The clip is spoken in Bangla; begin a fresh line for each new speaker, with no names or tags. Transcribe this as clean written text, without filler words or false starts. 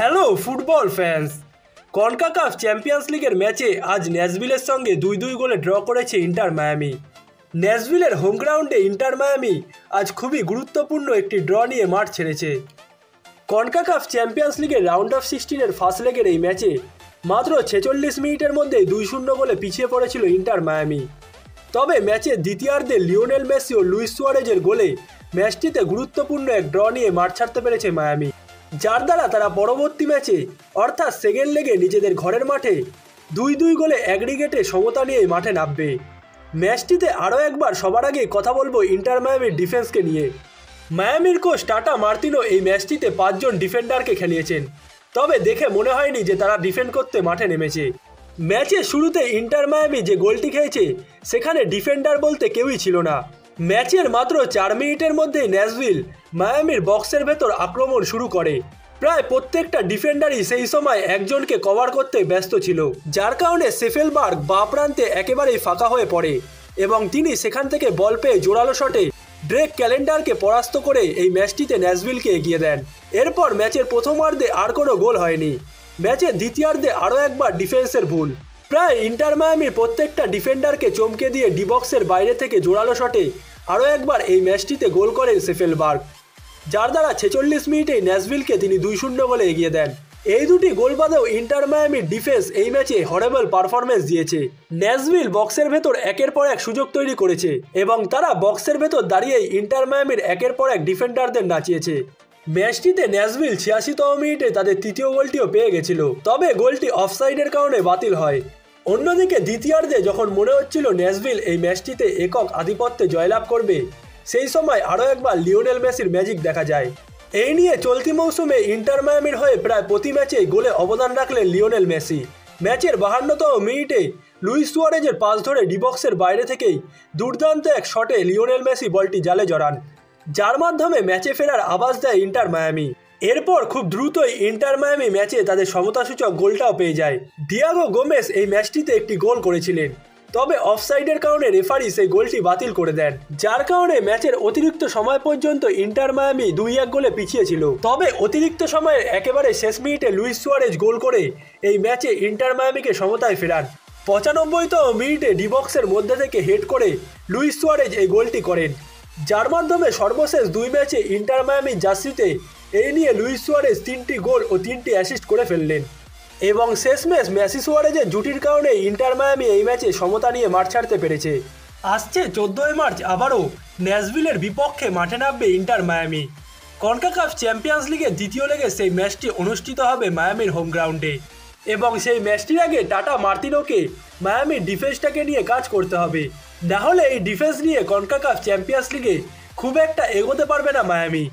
Hello football fans. CONCACAF champions লিগের ম্যাচে আজ ন্যাশভিলের সঙ্গে 2-2 গোলে ড্র করেছে ইন্টার মায়ামি। ন্যাশভিলের হোম গ্রাউন্ডে ইন্টার মায়ামি আজ খুবই গুরুত্বপূর্ণ একটি ড্র নিয়ে মাঠ ছেড়েছে। কনকাকাফ চ্যাম্পিয়ন্স লিগের রাউন্ড অফ 16-এর ফার্স্ট লেগের এই ম্যাচে মাত্র 46 মিনিটের মধ্যে 2-0 গোলে পিছিয়ে পড়েছিল ইন্টার মায়ামি। তবে ম্যাচের দ্বিতীয়ার্ধে লিওনেল মেসি ও লুইস সুয়ারেজের গোলে ম্যাচটিতে গুরুত্বপূর্ণ এক ড্র নিয়ে মাঠ ছাড়তে পেরেছে মায়ামি, যার দ্বারা তারা পরবর্তী ম্যাচে অর্থাৎ সেকেন্ড লেগে নিজেদের ঘরের মাঠে 2-2 গোলে অ্যাগ্রিগেটে সমতা নিয়ে মাঠে নামবে। ম্যাচটিতে আরও একবার সবার আগে কথা বলবো ইন্টার মায়ামির ডিফেন্সকে নিয়ে। মায়ামির কোচ টাটা মার্তিনো এই ম্যাচটিতে 5 জন ডিফেন্ডারকে খেলিয়েছেন, তবে দেখে মনে হয়নি যে তারা ডিফেন্ড করতে মাঠে নেমেছে। ম্যাচের শুরুতে ইন্টার মায়ামি যে গোলটি খেয়েছে সেখানে ডিফেন্ডার বলতে কেউই ছিল না। ম্যাচের মাত্র 4 মিনিটের মধ্যেই ন্যাশভিল মায়ামির বক্সের ভেতর আক্রমণ শুরু করে। প্রায় প্রত্যেকটা ডিফেন্ডারই সেই সময় একজনকে কভার করতে ব্যস্ত ছিল, যার কারণে সেফেলবার্গ বাঁ প্রান্তে একেবারেই ফাঁকা হয়ে পড়ে এবং তিনি সেখান থেকে বল পেয়ে জোরালো শটে ড্রেক ক্যালেন্ডারকে পরাস্ত করে এই ম্যাচটিতে ন্যাশভিলকে এগিয়ে দেন। এরপর ম্যাচের প্রথমার্ধে আর কোনো গোল হয়নি। ম্যাচের দ্বিতীয়ার্ধে আরও একবার ডিফেন্সের ভুল। প্রায় ইন্টার মায়ামির প্রত্যেকটা ডিফেন্ডারকে চমকে দিয়ে ডি বক্সের বাইরে থেকে জোরালো শটে আরও একবার এই ম্যাচটিতে গোল করেন সেফেলবার্গ, যার দ্বারা 46 মিনিটেই ন্যাশভিলকে তিনি 2-0 গোলে এগিয়ে দেন। এই দুটি গোল বাদেও ইন্টার মায়ামির ডিফেন্স এই ম্যাচে হরেবল পারফরমেন্স দিয়েছে। ন্যাশভিল বক্সের ভেতর একের পর এক সুযোগ তৈরি করেছে এবং তারা বক্সের ভেতর দাঁড়িয়েই ইন্টার মায়ামির একের পর এক ডিফেন্ডারদের নাচিয়েছে। ম্যাচটিতে ন্যাশভিল 86তম মিনিটে তাদের তৃতীয় গোলটিও পেয়ে গেছিল, তবে গোলটি অফসাইডের কারণে বাতিল হয়। অন্যদিকে দ্বিতীয়ার্ধে যখন মনে হচ্ছিল ন্যাশভিল এই ম্যাচটিতে একক আধিপত্যে জয়লাভ করবে, সেই সময় আরও একবার লিওনেল মেসির ম্যাজিক দেখা যায়। এই নিয়ে চলতি মৌসুমে ইন্টার মায়ামির হয়ে প্রায় প্রতি ম্যাচেই গোলে অবদান রাখলেন লিওনেল মেসি। ম্যাচের 52তম মিনিটে লুইস সুয়ারেজের পাস ধরে ডিবক্সের বাইরে থেকেই দুর্দান্ত এক শটে লিওনেল মেসি বলটি জালে জড়ান, যার মাধ্যমে ম্যাচে ফেরার আভাস দেয় ইন্টার মায়ামি। এরপর খুব দ্রুতই ইন্টার মায়ামি ম্যাচে তাদের সমতাসূচক গোলটাও পেয়ে যায়। ডিয়াগো গোমেস এই ম্যাচটিতে একটি গোল করেছিলেন, তবে অফসাইডের কারণে রেফারি সেই গোলটি বাতিল করে দেন, যার কারণে ম্যাচের অতিরিক্ত সময় পর্যন্ত ইন্টার মায়ামি 2-1 গোলে পিছিয়ে ছিল। তবে অতিরিক্ত সময়ের একেবারে শেষ মিনিটে লুইস সুয়ারেজ গোল করে এই ম্যাচে ইন্টার মায়ামিকে সমতায় ফেরান। 95তম মিনিটে ডিবক্সের মধ্যে থেকে হেড করে লুইস সুয়ারেজ এই গোলটি করেন, যার মাধ্যমে সর্বশেষ 2 ম্যাচে ইন্টার মায়ামির জার্সিতে এই নিয়ে লুইস সুয়ারেজ 3টি গোল ও 3টি অ্যাসিস্ট করে ফেললেন এবং শেষমেশ মেসি সুয়ারেজের জুটির কারণে ইন্টার মায়ামি এই ম্যাচে সমতা নিয়ে মাঠ ছাড়তে পেরেছে। আসছে 14 মার্চ আবারও ন্যাশভিলের বিপক্ষে মাঠে নামবে ইন্টার মায়ামি। কনকাকাফ চ্যাম্পিয়ন্স লিগের দ্বিতীয় লেগে সেই ম্যাচটি অনুষ্ঠিত হবে মায়ামির হোম গ্রাউন্ডে এবং সেই ম্যাচটির আগে টাটা মার্তিনোকে মায়ামির ডিফেন্সটাকে নিয়ে কাজ করতে হবে, না হলে এই ডিফেন্স নিয়ে কনকাকাফ চ্যাম্পিয়ন্স লিগে খুব একটা এগোতে পারবে না মায়ামি।